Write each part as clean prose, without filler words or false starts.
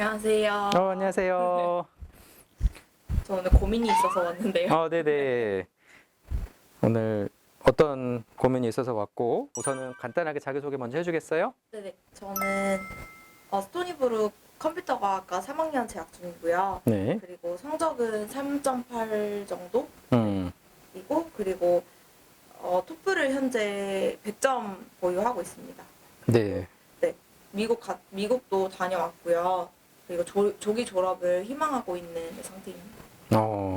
안녕하세요. 안녕하세요. 저 오늘 고민이 있어서 왔는데요. 네네. 오늘 어떤 고민이 있어서 왔고, 우선은 간단하게 자기소개 먼저 해주겠어요? 네네. 저는 스토니브룩 컴퓨터과학과 3학년 재학 중이고요. 네. 그리고 성적은 3.8 정도? 음, 그리고 토플을 현재 100점 보유하고 있습니다. 네. 네. 미국도 다녀왔고요. 그리고 조기 졸업을 희망하고 있는 상태입니다.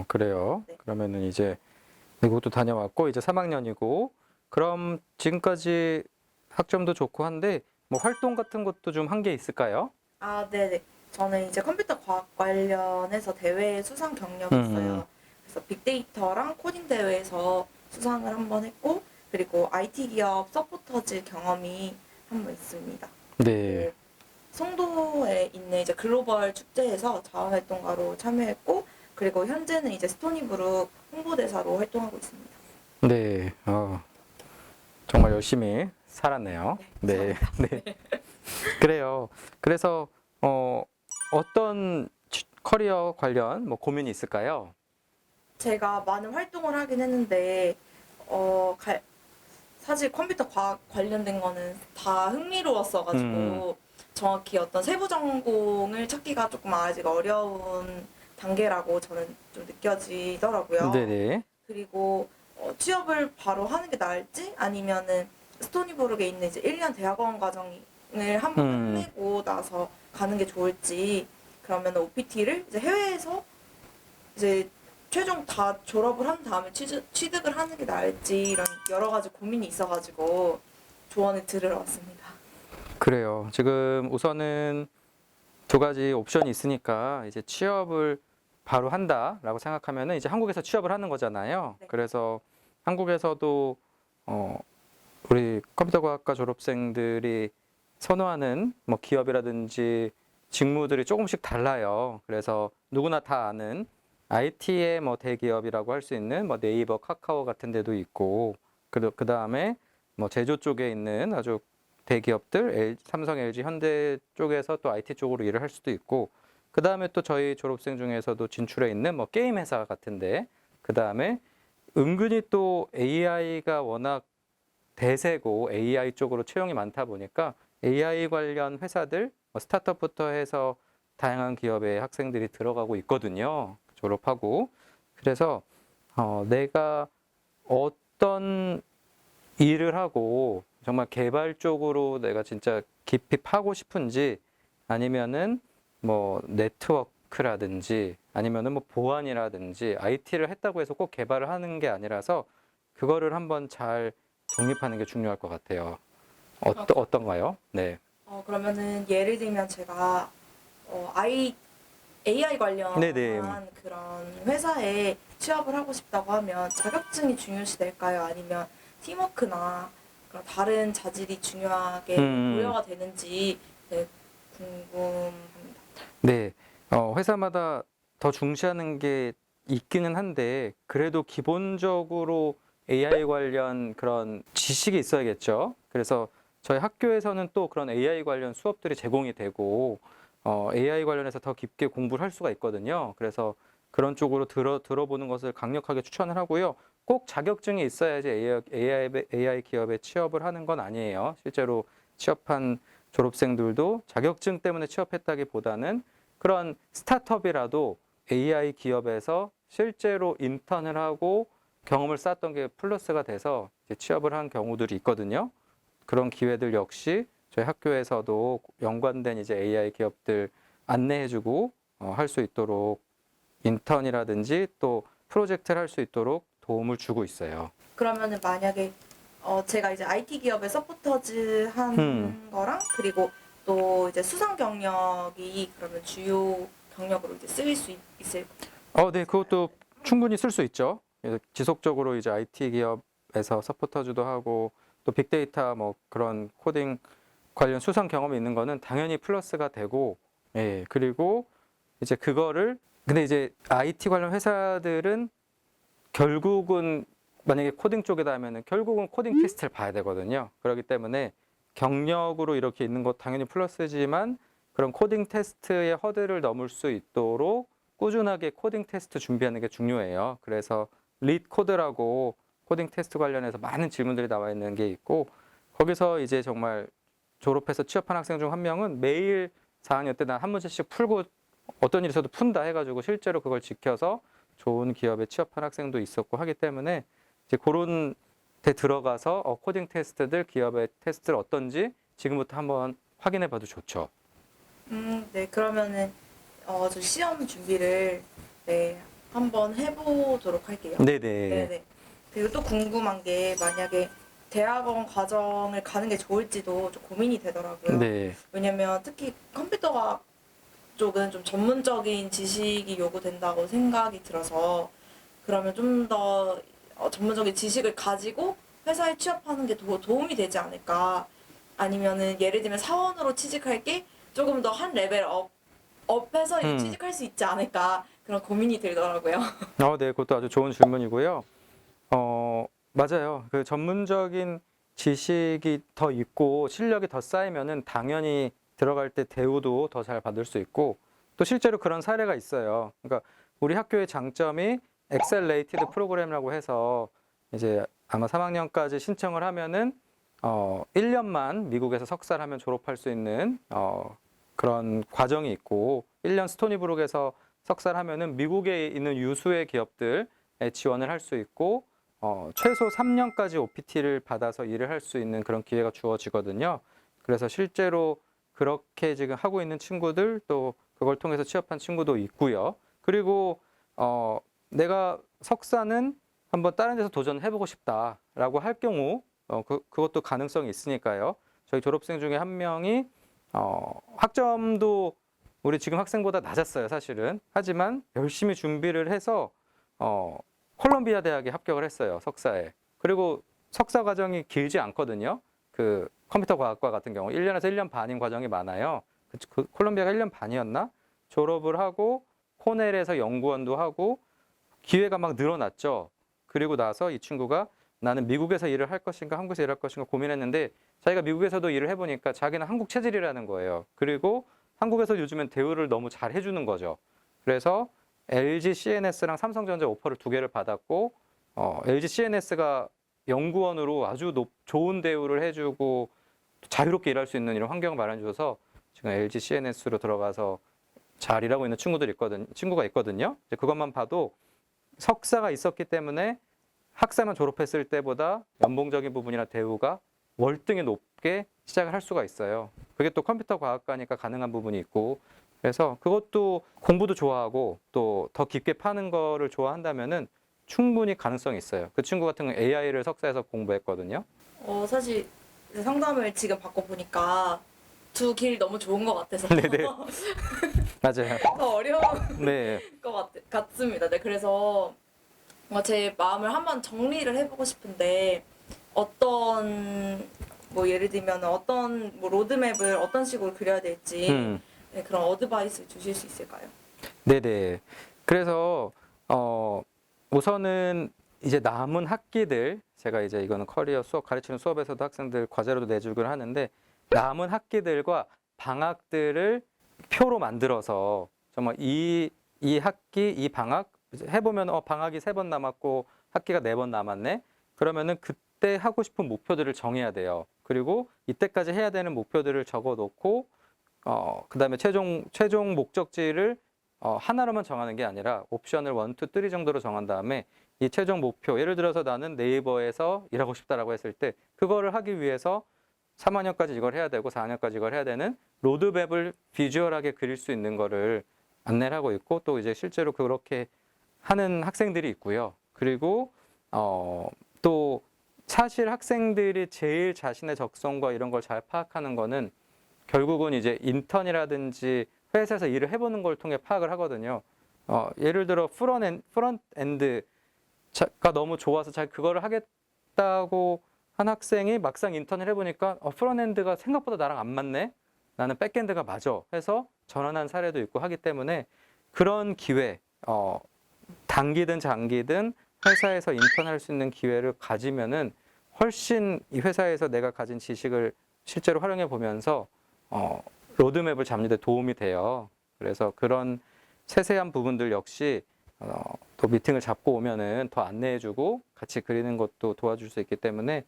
그래요. 네. 그러면은 이제 미국도 다녀왔고, 이제 3학년이고, 그럼 지금까지 학점도 좋고 한데, 뭐 활동 같은 것도 좀 한 게 있을까요? 아, 네네. 저는 이제 컴퓨터 과학 관련해서 대회 수상 경력이 음, 있어요. 그래서 빅데이터랑 코딩 대회에서 수상을 한 번 했고, 그리고 IT 기업 서포터즈 경험이 한 번 있습니다. 네. 그리고 송도에 있는 이제 글로벌 축제에서 자원활동가로 참여했고, 그리고 현재는 이제 스토니브룩 홍보대사로 활동하고 있습니다. 네. 정말 열심히 살았네요. 네. 감사합니다. 네. 그래요. 그래서 어떤 커리어 관련 뭐 고민이 있을까요? 제가 많은 활동을 하긴 했는데, 어, 갈- 사실 컴퓨터 과학 관련된 거는 다 음, 흥미로웠어가지고 정확히 어떤 세부 전공을 찾기가 조금 아직 어려운 단계라고 저는 좀 느껴지더라고요. 네네. 그리고 취업을 바로 하는 게 나을지 아니면은 스토니브룩에 있는 이제 1년 대학원 과정을 한번 음, 끝내고 나서 가는 게 좋을지 그러면 OPT를 이제 해외에서 이제 최종 다 졸업을 한 다음에 취득을 하는 게 나을지 이런 여러 가지 고민이 있어가지고 조언을 들으러 왔습니다. 그래요. 지금 우선은 두 가지 옵션이 있으니까 이제 취업을 바로 한다라고 생각하면은 이제 한국에서 취업을 하는 거잖아요. 네. 그래서 한국에서도 어, 우리 컴퓨터과학과 졸업생들이 선호하는 뭐 기업이라든지 직무들이 조금씩 달라요. 그래서 누구나 다 아는 IT의 뭐 대기업이라고 할 수 있는 뭐 네이버, 카카오 같은 데도 있고, 그 다음에 뭐 제조 쪽에 있는 아주 대기업들, 삼성, LG, 현대 쪽에서 또 IT 쪽으로 일을 할 수도 있고, 그 다음에 또 저희 졸업생 중에서도 진출해 있는 뭐 게임 회사 같은데, 그 다음에 은근히 또 AI가 워낙 대세고 AI 쪽으로 채용이 많다 보니까 AI 관련 회사들, 뭐 스타트업부터 해서 다양한 기업에 학생들이 들어가고 있거든요. 졸업하고. 그래서 내가 어떤 일을 하고 정말 개발적으로 내가 진짜 깊이 파고 싶은지 아니면은 뭐 네트워크라든지 아니면은 뭐 보안이라든지 IT를 했다고 해서 꼭 개발을 하는 게 아니라서 그거를 한번 잘 정립하는 게 중요할 것 같아요. 어떤가요? 네. 그러면은 예를 들면 제가 AI 네네. 관련한 그런 회사에 취업을 하고 싶다고 하면 자격증이 중요시 될까요? 아니면 팀워크나 그런 다른 자질이 중요하게 음, 고려가 되는지 네, 궁금합니다. 네. 회사마다 더 중시하는 게 있기는 한데, 그래도 기본적으로 AI 관련 그런 지식이 있어야겠죠. 그래서 저희 학교에서는 또 그런 AI 관련 수업들이 제공이 되고, AI 관련해서 더 깊게 공부를 할 수가 있거든요. 그래서 그런 쪽으로 들어보는 것을 강력하게 추천을 하고요. 꼭 자격증이 있어야지 AI 기업에 취업을 하는 건 아니에요. 실제로 취업한 졸업생들도 자격증 때문에 취업했다기보다는 그런 스타트업이라도 AI 기업에서 실제로 인턴을 하고 경험을 쌓았던 게 플러스가 돼서 이제 취업을 한 경우들이 있거든요. 그런 기회들 역시 저희 학교에서도 연관된 이제 AI 기업들 안내해주고 할 수 있도록 인턴이라든지 또 프로젝트를 할 수 있도록 도움을 주고 있어요. 그러면은 만약에 제가 이제 IT 기업에 서포터즈 음, 한 거랑 그리고 또 이제 수상 경력이 그러면 주요 경력으로 이제 쓰일 수 있을 네, 있을까요? 그것도 충분히 쓸 수 있죠. 지속적으로 이제 IT 기업에서 서포터즈도 하고 또 빅데이터 뭐 그런 코딩 관련 수상 경험이 있는 거는 당연히 플러스가 되고, 예, 그리고 이제 그거를 근데 이제 IT 관련 회사들은 결국은 만약에 코딩 쪽이다 하면은 결국은 코딩 테스트를 봐야 되거든요. 그렇기 때문에 경력으로 이렇게 있는 것 당연히 플러스지만 그런 코딩 테스트의 허들을 넘을 수 있도록 꾸준하게 코딩 테스트 준비하는 게 중요해요. 그래서 리드 코드라고 코딩 테스트 관련해서 많은 질문들이 나와 있는 게 있고, 거기서 이제 정말 졸업해서 취업한 학생 중 한 명은 매일 4학년 때 난 한 문제씩 풀고 어떤 일이 있어도 푼다 해가지고 실제로 그걸 지켜서 좋은 기업에 취업한 학생도 있었고 하기 때문에 이제 그런 데 들어가서 코딩 테스트들, 기업의 테스트를 어떤지 지금부터 한번 확인해 봐도 좋죠. 네, 그러면은 저 시험 준비를 네, 한번 해보도록 할게요. 네네. 네네. 그리고 또 궁금한 게 만약에 대학원 과정을 가는 게 좋을지도 좀 고민이 되더라고요. 네. 왜냐면 특히 컴퓨터과학 쪽은 좀 전문적인 지식이 요구된다고 생각이 들어서 그러면 좀 더 전문적인 지식을 가지고 회사에 취업하는 게 더 도움이 되지 않을까. 아니면은 예를 들면 사원으로 취직할 게 조금 더 한 레벨 업해서 취직할 수 있지 않을까. 그런 고민이 들더라고요. 네, 그것도 아주 좋은 질문이고요. 맞아요. 그 전문적인 지식이 더 있고 실력이 더 쌓이면은 당연히 들어갈 때 대우도 더 잘 받을 수 있고, 또 실제로 그런 사례가 있어요. 그러니까 우리 학교의 장점이 엑셀레이티드 프로그램이라고 해서 이제 아마 3학년까지 신청을 하면은 1년만 미국에서 석사를 하면 졸업할 수 있는 그런 과정이 있고, 1년 스토니브룩에서 석사를 하면은 미국에 있는 유수의 기업들에 지원을 할 수 있고, 최소 3년까지 OPT를 받아서 일을 할 수 있는 그런 기회가 주어지거든요. 그래서 실제로 그렇게 지금 하고 있는 친구들, 또 그걸 통해서 취업한 친구도 있고요. 그리고 내가 석사는 한번 다른 데서 도전해보고 싶다라고 할 경우 그것도 가능성이 있으니까요. 저희 졸업생 중에 한 명이 학점도 우리 지금 학생보다 낮았어요, 사실은. 하지만 열심히 준비를 해서 콜롬비아 대학에 합격을 했어요, 석사에. 그리고 석사 과정이 길지 않거든요. 그 컴퓨터 과학과 같은 경우 1년에서 1년 반인 과정이 많아요. 그 콜롬비아가 1년 반이었나? 졸업을 하고 코넬에서 연구원도 하고 기회가 막 늘어났죠. 그리고 나서 이 친구가 나는 미국에서 일을 할 것인가 한국에서 일할 것인가 고민했는데, 자기가 미국에서도 일을 해보니까 자기는 한국 체질이라는 거예요. 그리고 한국에서 요즘엔 대우를 너무 잘 해주는 거죠. 그래서 LG CNS랑 삼성전자 오퍼를 2개를 받았고, LG CNS가 연구원으로 아주 좋은 대우를 해주고 자유롭게 일할 수 있는 이런 환경을 마련해 줘서 지금 LG CNS로 들어가서 잘 일하고 있는 친구가 있거든요. 이제 그것만 봐도 석사가 있었기 때문에 학사만 졸업했을 때보다 연봉적인 부분이나 대우가 월등히 높게 시작을 할 수가 있어요. 그게 또 컴퓨터 과학과니까 가능한 부분이 있고, 그래서 그것도 공부도 좋아하고 또 더 깊게 파는 거를 좋아한다면은 충분히 가능성이 있어요. 그 친구 같은 경우는 AI를 석사에서 공부했거든요. 사실 상담을 지금 받고 보니까 두 길 너무 좋은 것 같아서 네네. 맞아요. 더 어려운 네. 것 같습니다. 네, 그래서 제 마음을 한번 정리를 해보고 싶은데 어떤 뭐 예를 들면 어떤 뭐 로드맵을 어떤 식으로 그려야 될지 네, 그런 어드바이스 주실 수 있을까요? 네네. 그래서 우선은 이제 남은 학기들, 제가 이제 이거는 커리어 수업 가르치는 수업에서도 학생들 과제로도 내주기를 하는데, 남은 학기들과 방학들을 표로 만들어서 정말 이 학기 이 방학 해보면 방학이 3번 남았고 학기가 4번 남았네. 그러면은 그때 하고 싶은 목표들을 정해야 돼요. 그리고 이때까지 해야 되는 목표들을 적어놓고 그다음에 최종 목적지를 하나로만 정하는 게 아니라 옵션을 1, 2, 3 정도로 정한 다음에 이 최종 목표, 예를 들어서 나는 네이버에서 일하고 싶다라고 했을 때 그거를 하기 위해서 3학년까지 이걸 해야 되고 4학년까지 이걸 해야 되는 로드맵을 비주얼하게 그릴 수 있는 거를 안내를 하고 있고, 또 이제 실제로 그렇게 하는 학생들이 있고요. 그리고 또 사실 학생들이 제일 자신의 적성과 이런 걸 잘 파악하는 거는 결국은 이제 인턴이라든지 회사에서 일을 해보는 걸 통해 파악을 하거든요. 예를 들어 프론트엔드가 너무 좋아서 잘 그거를 하겠다고 한 학생이 막상 인턴을 해보니까 프론트엔드가 생각보다 나랑 안 맞네. 나는 백엔드가 맞아. 해서 전환한 사례도 있고 하기 때문에 그런 기회, 단기든 장기든 회사에서 인턴할 수 있는 기회를 가지면은 훨씬 이 회사에서 내가 가진 지식을 실제로 활용해 보면서 로드맵을 잡는 데 도움이 돼요. 그래서 그런 세세한 부분들 역시 또 미팅을 잡고 오면은 더 안내해주고 같이 그리는 것도 도와줄 수 있기 때문에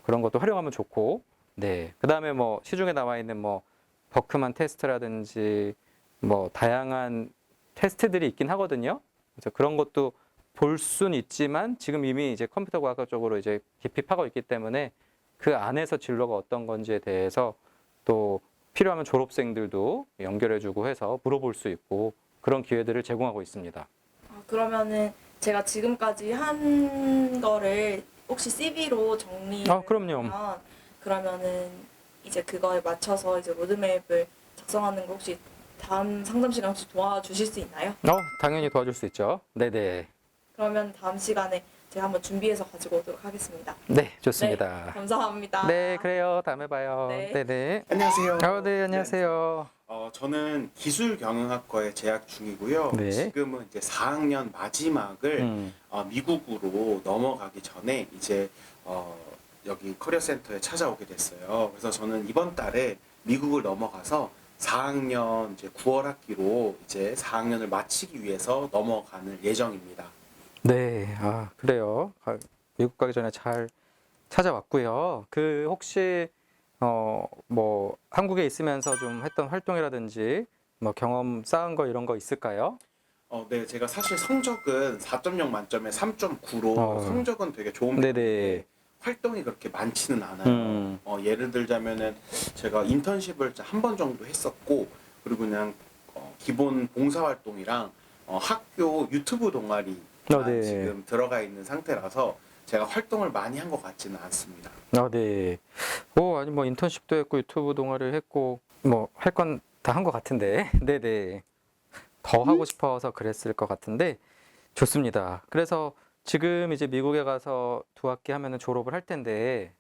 그런 것도 활용하면 좋고, 네. 그 다음에 뭐 시중에 나와 있는 뭐 버크만 테스트라든지 뭐 다양한 테스트들이 있긴 하거든요. 그래서 그런 것도 볼 수는 있지만 지금 이미 이제 컴퓨터 과학과 쪽으로 이제 깊이 파고 있기 때문에 그 안에서 진로가 어떤 건지에 대해서 또 필요하면 졸업생들도 연결해주고 해서 물어볼 수 있고 그런 기회들을 제공하고 있습니다. 그러면은 제가 지금까지 한 거를 혹시 CV로 정리를 그럼요. 하면 그러면은 이제 그거에 맞춰서 이제 로드맵을 작성하는 거 혹시 다음 상담 시간 혹시 도와주실 수 있나요? 당연히 도와줄 수 있죠. 네네. 그러면 다음 시간에 제가 한번 준비해서 가지고 오도록 하겠습니다. 네, 좋습니다. 네, 감사합니다. 네, 그래요. 다음에 봐요. 네. 네네. 안녕하세요. 네, 안녕하세요. 저는 기술경영학과에 재학 중이고요. 네. 지금은 이제 4학년 마지막을 음. 미국으로 넘어가기 전에 이제 여기 커리어센터에 찾아오게 됐어요. 그래서 저는 이번 달에 미국을 넘어가서 4학년 이제 9월 학기로 이제 4학년을 마치기 위해서 넘어가는 예정입니다. 네, 그래요. 미국 가기 전에 잘 찾아왔고요. 그 혹시 뭐 한국에 있으면서 좀 했던 활동이라든지 뭐 경험 쌓은 거 이런 거 있을까요? 네, 제가 사실 성적은 4.0 만점에 3.9로 어. 성적은 되게 좋은 네네. 편인데 활동이 그렇게 많지는 않아요. 음. 예를 들자면은 제가 인턴십을 한 번 정도 했었고 그리고 그냥 기본 봉사활동이랑 학교 유튜브 동아리 네. 지금 들어가 있는 상태라서 제가 활동을 많이 한 것 같지는 않습니다. 네. 아니 뭐 인턴십도 했고 유튜브 동아리를 했고 뭐 할 건 다 한 것 같은데. 네네. 더 하고 싶어서 그랬을 것 같은데 좋습니다. 그래서 지금 이제 미국에 가서 2학기 하면은 졸업을 할 텐데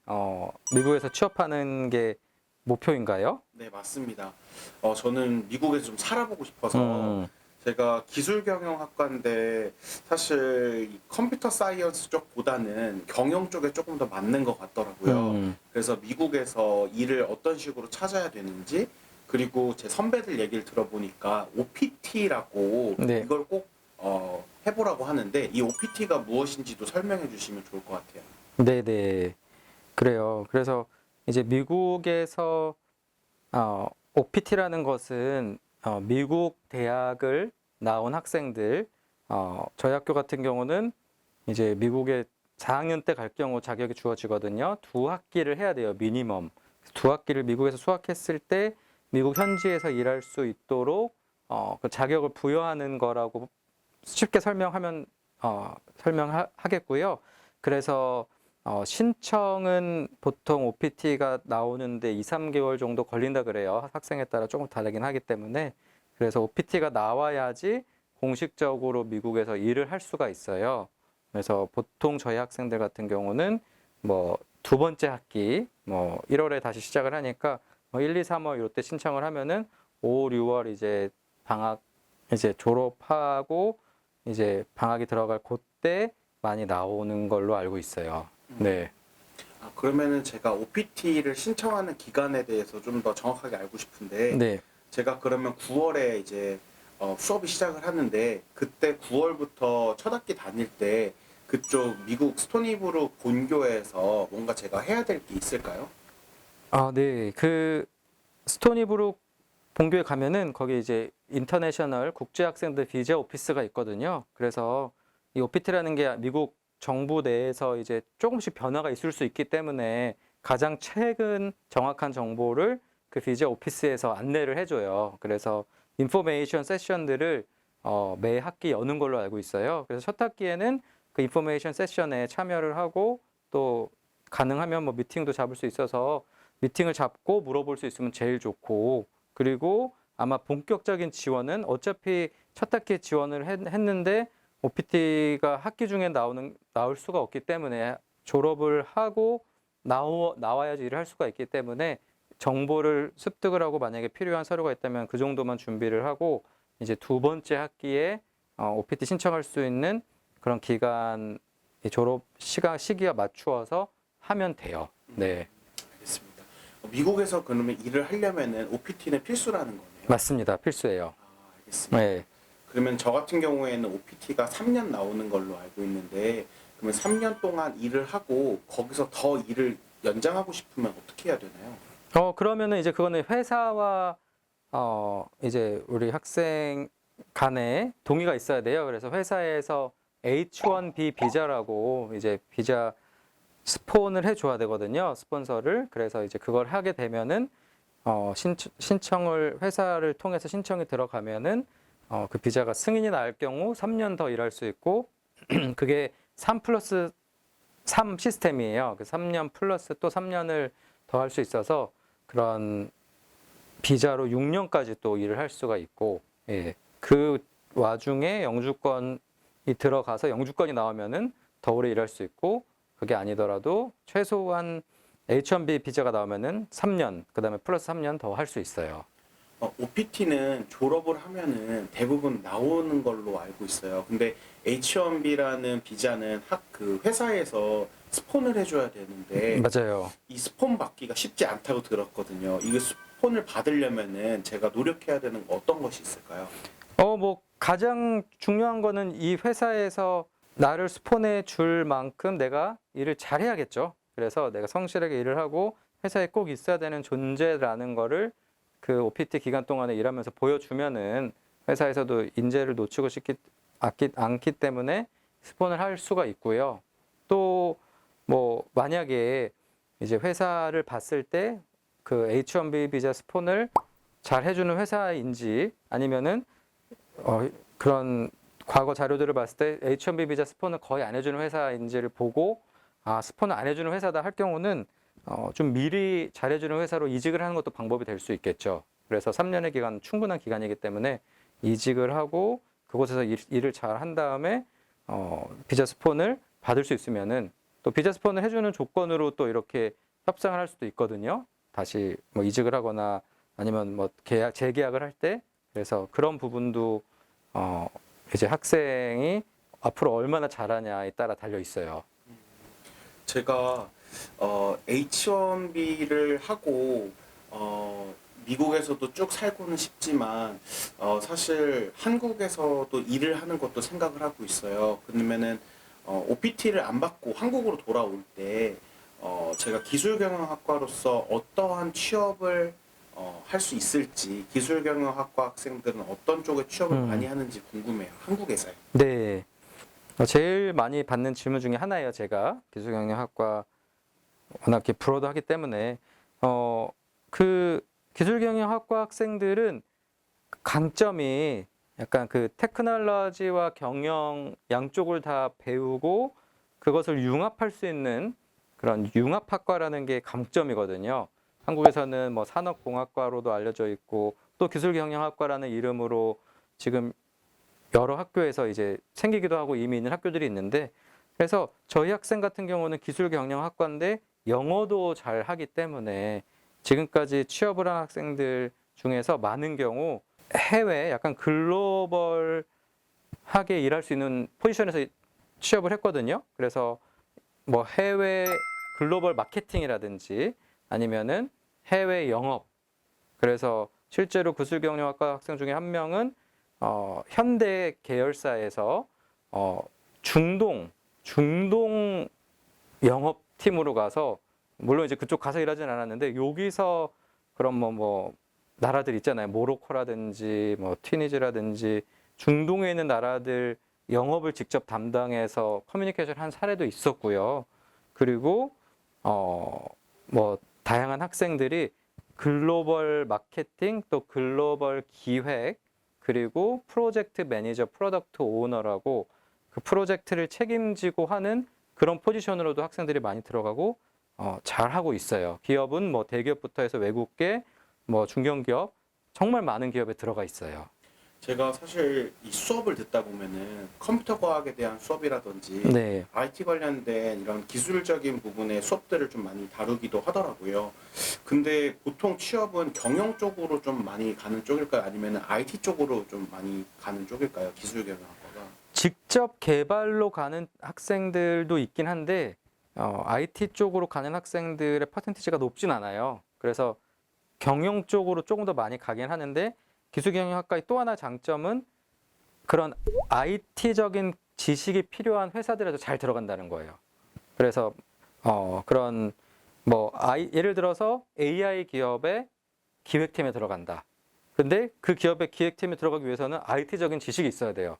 미국에서 취업하는 게 목표인가요? 네, 맞습니다. 저는 미국에서 좀 살아보고 싶어서 음. 제가 기술경영학과인데 사실 이 컴퓨터 사이언스 쪽보다는 경영 쪽에 조금 더 맞는 것 같더라고요. 음. 그래서 미국에서 일을 어떤 식으로 찾아야 되는지 그리고 제 선배들 얘기를 들어보니까 OPT라고 네. 이걸 꼭 해보라고 하는데 이 OPT가 무엇인지도 설명해 주시면 좋을 것 같아요. 네네. 그래요. 그래서 이제 미국에서 OPT라는 것은 미국 대학을 나온 학생들, 저희 학교 같은 경우는 이제 미국에 4학년 때 갈 경우 자격이 주어지거든요. 2학기를 해야 돼요, 미니멈. 2학기를 미국에서 수학했을 때 미국 현지에서 일할 수 있도록 그 자격을 부여하는 거라고 쉽게 설명하겠고요. 그래서 신청은 보통 OPT가 나오는데 2, 3개월 정도 걸린다 그래요. 학생에 따라 조금 다르긴 하기 때문에. 그래서 OPT가 나와야지 공식적으로 미국에서 일을 할 수가 있어요. 그래서 보통 저희 학생들 같은 경우는 뭐 2번째 학기, 뭐 1월에 다시 시작을 하니까 1, 2, 3월 이때 신청을 하면은 5, 6월 이제 방학 이제 졸업하고 이제 방학이 들어갈 그때 많이 나오는 걸로 알고 있어요. 네. 그러면은 제가 OPT를 신청하는 기간에 대해서 좀 더 정확하게 알고 싶은데 네. 제가 그러면 9월에 이제 수업이 시작을 하는데 그때 9월부터 첫 학기 다닐 때 그쪽 미국 스토니브룩 본교에서 뭔가 제가 해야 될 게 있을까요? 네. 그 스토니브룩 본교에 가면은 거기 이제 인터내셔널 국제 학생들 비자 오피스가 있거든요. 그래서 이 OPT라는 게 미국 정부 내에서 이제 조금씩 변화가 있을 수 있기 때문에 가장 최근 정확한 정보를 그 비자 오피스에서 안내를 해줘요. 그래서 인포메이션 세션들을 매 학기 여는 걸로 알고 있어요. 그래서 첫 학기에는 그 인포메이션 세션에 참여를 하고 또 가능하면 뭐 미팅도 잡을 수 있어서 미팅을 잡고 물어볼 수 있으면 제일 좋고, 그리고 아마 본격적인 지원은 어차피 첫 학기에 지원을 했는데 OPT가 학기 중에 나올 수가 없기 때문에 졸업을 하고 나와야지 일을 할 수가 있기 때문에 정보를 습득을 하고 만약에 필요한 서류가 있다면 그 정도만 준비를 하고 이제 2번째 학기에 OPT 신청할 수 있는 그런 기간 졸업 시기와 맞추어서 하면 돼요. 네. 알겠습니다. 미국에서 그러면 일을 하려면은 OPT는 필수라는 거네요. 맞습니다. 필수예요. 알겠습니다. 네. 그러면 저 같은 경우에는 OPT가 3년 나오는 걸로 알고 있는데 그러면 3년 동안 일을 하고 거기서 더 일을 연장하고 싶으면 어떻게 해야 되나요? 그러면은 이제 그거는 회사와 이제 우리 학생 간에 동의가 있어야 돼요. 그래서 회사에서 H1B 비자라고 이제 비자 스폰을 해줘야 되거든요. 스폰서를. 그래서 이제 그걸 하게 되면은 신청을 회사를 통해서 신청이 들어가면은 그 비자가 승인이 날 경우 3년 더 일할 수 있고 그게 3+3 시스템이에요. 그 3년 플러스 또 3년을 더 할 수 있어서 그런 비자로 6년까지 또 일을 할 수가 있고, 예. 그 와중에 영주권이 들어가서 영주권이 나오면은 더 오래 일할 수 있고, 그게 아니더라도 최소한 H1B 비자가 나오면은 3년, 그 다음에 플러스 3년 더 할 수 있어요. OPT는 졸업을 하면은 대부분 나오는 걸로 알고 있어요. 근데 H1B라는 비자는 그 회사에서 스폰을 해줘야 되는데 맞아요. 이 스폰 받기가 쉽지 않다고 들었거든요. 이게 스폰을 받으려면은 제가 노력해야 되는 어떤 것이 있을까요? 뭐 가장 중요한 거는 이 회사에서 나를 스폰해 줄 만큼 내가 일을 잘해야겠죠. 그래서 내가 성실하게 일을 하고 회사에 꼭 있어야 되는 존재라는 거를 그 OPT 기간 동안에 일하면서 보여주면은 회사에서도 인재를 놓치고 싶지 않기 때문에 스폰을 할 수가 있고요. 또 뭐 만약에 이제 회사를 봤을 때 그 H1B 비자 스폰을 잘 해주는 회사인지 아니면은 그런 과거 자료들을 봤을 때 H1B 비자 스폰을 거의 안 해주는 회사인지를 보고 스폰을 안 해주는 회사다 할 경우는 좀 미리 잘해주는 회사로 이직을 하는 것도 방법이 될 수 있겠죠. 그래서 3년의 기간 충분한 기간이기 때문에 이직을 하고 그곳에서 일을 잘 한 다음에 비자 스폰을 받을 수 있으면은 또 비자 스폰을 해주는 조건으로 또 이렇게 협상을 할 수도 있거든요. 다시 뭐 이직을 하거나 아니면 뭐 재계약을 할 때 그래서 그런 부분도 이제 학생이 앞으로 얼마나 잘하냐에 따라 달려 있어요. 제가 H1B를 하고 미국에서도 쭉 살고는 싶지만 사실 한국에서도 일을 하는 것도 생각을 하고 있어요. 그러면은 OPT를 안 받고 한국으로 돌아올 때 제가 기술경영학과로서 어떠한 취업을 할 수 있을지 기술경영학과 학생들은 어떤 쪽에 취업을 많이 하는지 궁금해요. 한국에서요. 네. 제일 많이 받는 질문 중에 하나예요. 제가 기술경영학과 워낙 이렇게 불어도 하기 때문에 그 기술경영학과 학생들은 강점이 약간 그 테크놀로지와 경영 양쪽을 다 배우고 그것을 융합할 수 있는 그런 융합학과라는 게 강점이거든요. 한국에서는 뭐 산업공학과로도 알려져 있고 또 기술경영학과라는 이름으로 지금 여러 학교에서 이제 생기기도 하고 이미 있는 학교들이 있는데 그래서 저희 학생 같은 경우는 기술경영학과인데 영어도 잘 하기 때문에 지금까지 취업을 한 학생들 중에서 많은 경우 해외 약간 글로벌하게 일할 수 있는 포지션에서 취업을 했거든요. 그래서 뭐 해외 글로벌 마케팅이라든지 아니면은 해외 영업. 그래서 실제로 기술경영학과 학생 중에 한 명은 현대 계열사에서 중동 영업팀으로 가서 물론 이제 그쪽 가서 일하진 않았는데 여기서 그런 뭐 나라들 있잖아요. 모로코라든지 뭐 튀니지라든지 중동에 있는 나라들 영업을 직접 담당해서 커뮤니케이션 한 사례도 있었고요. 그리고 뭐 다양한 학생들이 글로벌 마케팅 또 글로벌 기획 그리고 프로젝트 매니저, 프로덕트 오너라고 그 프로젝트를 책임지고 하는 그런 포지션으로도 학생들이 많이 들어가고 잘 하고 있어요. 기업은 뭐 대기업부터 해서 외국계, 뭐 중견기업 정말 많은 기업에 들어가 있어요. 제가 사실 이 수업을 듣다 보면은 컴퓨터 과학에 대한 수업이라든지 네. IT 관련된 이런 기술적인 부분의 수업들을 좀 많이 다루기도 하더라고요. 근데 보통 취업은 경영 쪽으로 좀 많이 가는 쪽일까요? 아니면 IT 쪽으로 좀 많이 가는 쪽일까요? 기술경영학과가. 직접 개발로 가는 학생들도 있긴 한데 IT 쪽으로 가는 학생들의 퍼센티지가 높진 않아요. 그래서 경영 쪽으로 조금 더 많이 가긴 하는데 기술경영학과의 또 하나 장점은 그런 IT적인 지식이 필요한 회사들에도 잘 들어간다는 거예요. 그래서 그런 예를 들어서 AI 기업의 기획팀에 들어간다. 근데 그 기업의 기획팀에 들어가기 위해서는 IT적인 지식이 있어야 돼요.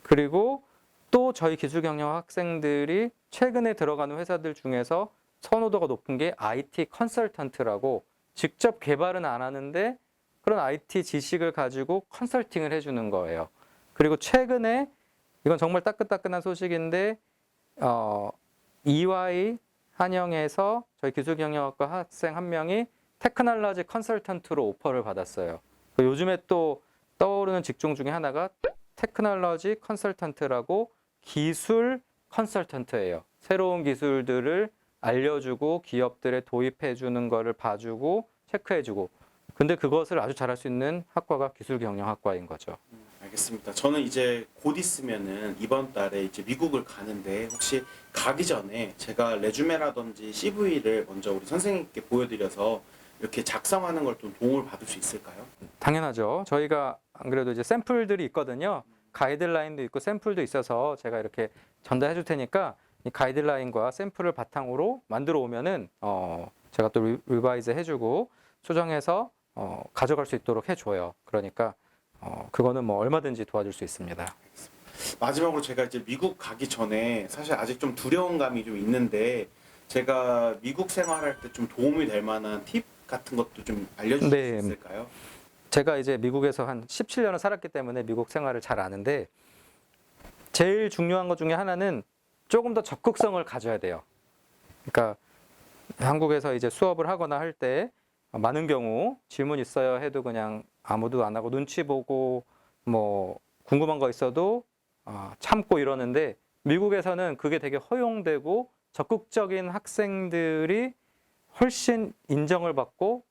그리고 또 저희 기술경영 학생들이 최근에 들어가는 회사들 중에서 선호도가 높은 게 IT 컨설턴트라고 직접 개발은 안 하는데 그런 IT 지식을 가지고 컨설팅을 해주는 거예요. 그리고 최근에 이건 정말 따끈따끈한 소식인데 EY 한영에서 저희 기술경영학과 학생 한 명이 테크놀로지 컨설턴트로 오퍼를 받았어요. 요즘에 또 떠오르는 직종 중에 하나가 테크놀로지 컨설턴트라고 기술 컨설턴트예요. 새로운 기술들을 알려주고 기업들에 도입해주는 거를 봐주고 체크해주고. 근데 그것을 아주 잘할 수 있는 학과가 기술경영학과인 거죠. 알겠습니다. 저는 이제 곧 있으면은 이번 달에 이제 미국을 가는데 혹시 가기 전에 제가 레주메라든지 CV를 먼저 우리 선생님께 보여드려서 이렇게 작성하는 걸 좀 도움을 받을 수 있을까요? 당연하죠. 저희가 안 그래도 이제 샘플들이 있거든요. 가이드라인도 있고 샘플도 있어서 제가 이렇게 전달해 줄 테니까 이 가이드라인과 샘플을 바탕으로 만들어 오면은 제가 또 리바이즈 해주고 수정해서 가져갈 수 있도록 해줘요. 그러니까 그거는 뭐 얼마든지 도와줄 수 있습니다. 마지막으로 제가 이제 미국 가기 전에 사실 아직 좀 두려운 감이 좀 있는데 제가 미국 생활할 때 좀 도움이 될 만한 팁 같은 것도 좀 알려주실 네. 수 있을까요? 제가 이제 미국에서 한 17년을 살았기 때문에 미국 생활을 잘 아는데 제일 중요한 것 중에 하나는 조금 더 적극성을 가져야 돼요. 그러니까 한국에서 이제 수업을 하거나 할 때 많은 경우 질문 있어요 해도 그냥 아무도 안 하고 눈치 보고 뭐 궁금한 거 있어도 참고 이러는데 미국에서는 그게 되게 허용되고 적극적인 학생들이 훨씬 인정을 받고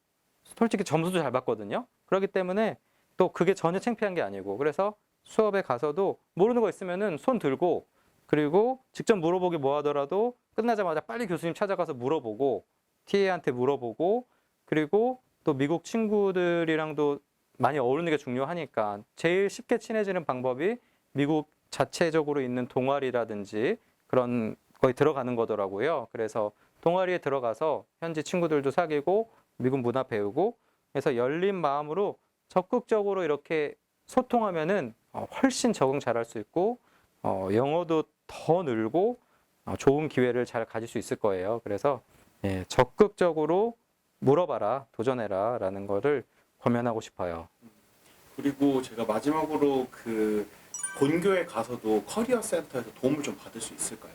솔직히 점수도 잘 받거든요. 그렇기 때문에 또 그게 전혀 창피한 게 아니고 그래서 수업에 가서도 모르는 거 있으면은 손 들고 그리고 직접 물어보기 뭐 하더라도 끝나자마자 빨리 교수님 찾아가서 물어보고 TA한테 물어보고 그리고 또 미국 친구들이랑도 많이 어울리는 게 중요하니까 제일 쉽게 친해지는 방법이 미국 자체적으로 있는 동아리라든지 그런 거에 들어가는 거더라고요. 그래서 동아리에 들어가서 현지 친구들도 사귀고 미국 문화 배우고 그래서 열린 마음으로 적극적으로 이렇게 소통하면은 훨씬 적응 잘할 수 있고 영어도 더 늘고 좋은 기회를 잘 가질 수 있을 거예요. 그래서 적극적으로 물어봐라, 도전해라 라는 거를 권면하고 싶어요. 그리고 제가 마지막으로 그 본교에 가서도 커리어 센터에서 도움을 좀 받을 수 있을까요?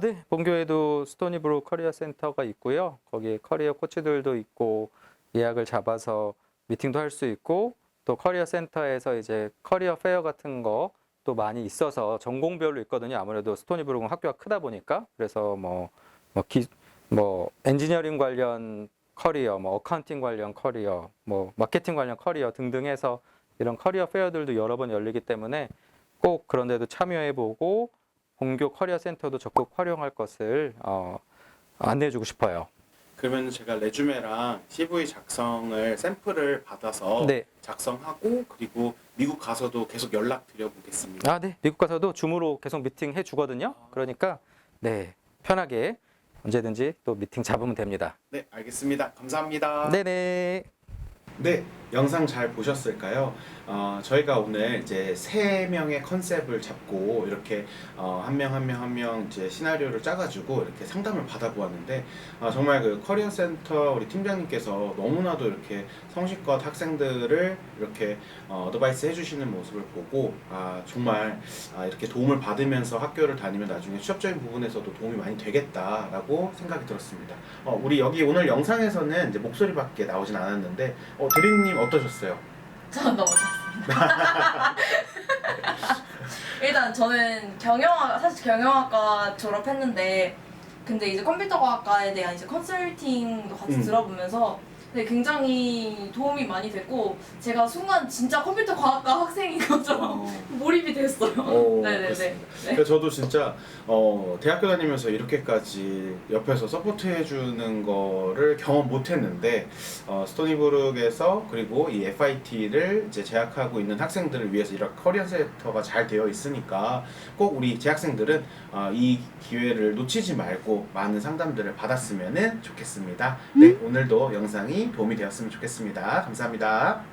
네. 본교에도 스토니브룩 커리어 센터가 있고요. 거기에 커리어 코치들도 있고 예약을 잡아서 미팅도 할 수 있고 또 커리어 센터에서 이제 커리어 페어 같은 거 또 많이 있어서 전공별로 있거든요. 아무래도 스토니브룩은 학교가 크다 보니까 그래서 뭐 엔지니어링 관련 커리어, 뭐 어카운팅 관련 커리어, 뭐 마케팅 관련 커리어 등등 해서 이런 커리어 페어들도 여러 번 열리기 때문에 꼭 그런 데도 참여해보고 본교 커리어 센터도 적극 활용할 것을 안내해주고 싶어요. 그러면 제가 레주메랑 CV 작성을 샘플을 받아서 네. 작성하고 그리고 미국 가서도 계속 연락 드려보겠습니다. 네. 미국 가서도 줌으로 계속 미팅 해주거든요. 그러니까 네, 편하게 언제든지 또 미팅 잡으면 됩니다. 네, 알겠습니다. 감사합니다. 네네. 네, 영상 잘 보셨을까요? 저희가 오늘 이제 3명의 컨셉을 잡고 이렇게 한 명 이제 시나리오를 짜가지고 이렇게 상담을 받아보았는데 정말 그 커리어 센터 우리 팀장님께서 너무나도 이렇게 성실껏 학생들을 이렇게 어드바이스 해주시는 모습을 보고 정말 이렇게 도움을 받으면서 학교를 다니면 나중에 취업적인 부분에서도 도움이 많이 되겠다라고 생각이 들었습니다. 우리 여기 오늘 영상에서는 이제 목소리밖에 나오진 않았는데 대리님 어떠셨어요? 저는 너무 좋았습니다. 일단 저는 사실 경영학과 졸업했는데 근데 이제 컴퓨터과학과에 대한 이제 컨설팅도 같이 들어보면서 굉장히 도움이 많이 됐고 제가 순간 진짜 컴퓨터과학과 학생인 것처럼 몰입이 됐어요. 네네. 좋겠습니다. 네. 그러니까 저도 진짜 대학교 다니면서 이렇게까지 옆에서 서포트해주는 거를 경험 못했는데 스토니브룩에서 그리고 이 FIT를 이제 재학하고 있는 학생들을 위해서 이런 커리어 센터가 잘 되어 있으니까 꼭 우리 재학생들은 이 기회를 놓치지 말고 많은 상담들을 받았으면 좋겠습니다. 네, 오늘도 영상이 도움이 되었으면 좋겠습니다. 감사합니다.